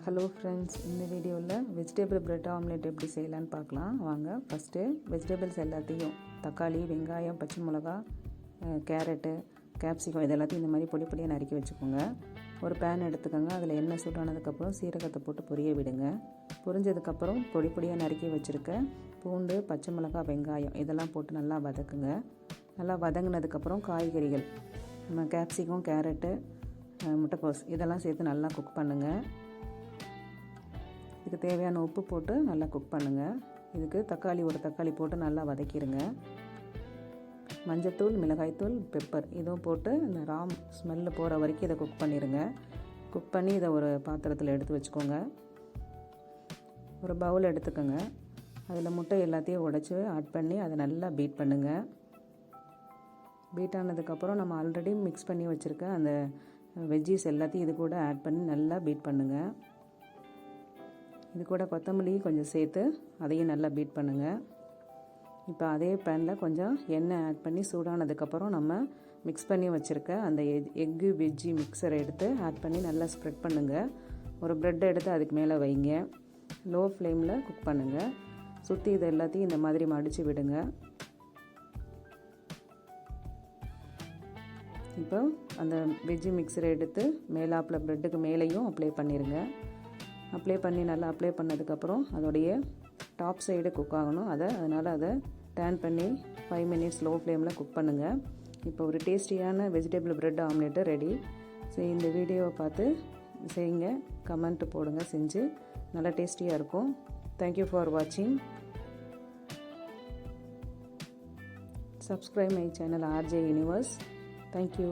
Hello friends, இந்த வீடியோவில் vegetable bread omelette எப்படி செய்யலான்னு பார்க்கலாம் வாங்க. ஃபஸ்ட்டு வெஜிடபிள்ஸ் எல்லாத்தையும் தக்காளி, வெங்காயம், பச்சை மிளகா, கேரட்டு, கேப்சிகம் இது எல்லாத்தையும் இந்த மாதிரி பொடி பொடியாக நறுக்கி வச்சுக்கோங்க. ஒரு பேன் எடுத்துக்கோங்க. அதில் எண்ணெய் சூடானதுக்கப்புறம் சீரகத்தை போட்டு பொரிய விடுங்க. பொரிஞ்சதுக்கப்புறம் பொடி பொடியாக நறுக்கி வச்சுருக்க பூண்டு, பச்சை மிளகா, வெங்காயம் இதெல்லாம் போட்டு நல்லா வதக்குங்க. நல்லா வதங்கினதுக்கப்புறம் காய்கறிகள் நம்ம கேப்சிகம், கேரட்டு, முட்டைக்கோஸ் இதெல்லாம் சேர்த்து நல்லா குக் பண்ணுங்கள். இதுக்கு தேவையான உப்பு போட்டு நல்லா குக் பண்ணுங்கள். இதுக்கு ஒரு தக்காளி போட்டு நல்லா வதக்கிடுங்க. மஞ்சத்தூள், மிளகாய்த்தூள், பெப்பர் இதுவும் போட்டு இந்த ராம் ஸ்மெல்லு போகிற வரைக்கும் இதை குக் பண்ணிடுங்க. குக் பண்ணி இதை ஒரு பாத்திரத்தில் எடுத்து வச்சுக்கோங்க. ஒரு பவுல் எடுத்துக்கோங்க. அதில் முட்டை எல்லாத்தையும் உடைச்சி ஆட் பண்ணி அதை நல்லா பீட் பண்ணுங்கள். பீட் ஆனதுக்கப்புறம் நம்ம ஆல்ரெடி மிக்ஸ் பண்ணி வச்சுருக்க அந்த வெஜ்ஜீஸ் எல்லாத்தையும் இது கூட ஆட் பண்ணி நல்லா பீட் பண்ணுங்கள். இது கூட கொத்தமல்லி கொஞ்சம் சேர்த்து அதையும் நல்லா பீட் பண்ணுங்கள். இப்போ அதே பேனில் கொஞ்சம் எண்ணெய் ஆட் பண்ணி சூடானதுக்கப்புறம் நம்ம மிக்ஸ் பண்ணி வச்சுருக்க அந்த எக்கு வெஜ்ஜி மிக்சரை எடுத்து ஆட் பண்ணி நல்லா ஸ்ப்ரெட் பண்ணுங்கள். ஒரு ப்ரெட்டை எடுத்து அதுக்கு மேலே வைங்க. லோ ஃப்ளேமில் குக் பண்ணுங்கள். சுற்றி இது எல்லாத்தையும் இந்த மாதிரி மடித்து விடுங்க. இப்போ அந்த வெஜ்ஜி மிக்சரை எடுத்து மேலாப்பில் ப்ரெட்டுக்கு மேலேயும் அப்ளை பண்ணிடுங்க. நல்லா அப்ளை பண்ணதுக்கப்புறம் அதோடைய டாப் சைடு குக் ஆகணும். அதனால் அதை டர்ன் பண்ணி 5 மினிட்ஸ் லோ ஃப்ளேமில் குக் பண்ணுங்கள். இப்போ ஒரு டேஸ்டியான வெஜிடபிள் பிரெட் ஆம்லெட்டு ரெடி. சரி, இந்த வீடியோவை பார்த்து செய்யுங்க, கமெண்ட் போடுங்க. செஞ்சு நல்லா டேஸ்டியாக இருக்கும். தேங்க்யூ ஃபார் வாட்சிங். Subscribe my channel RJ Universe. Thank you.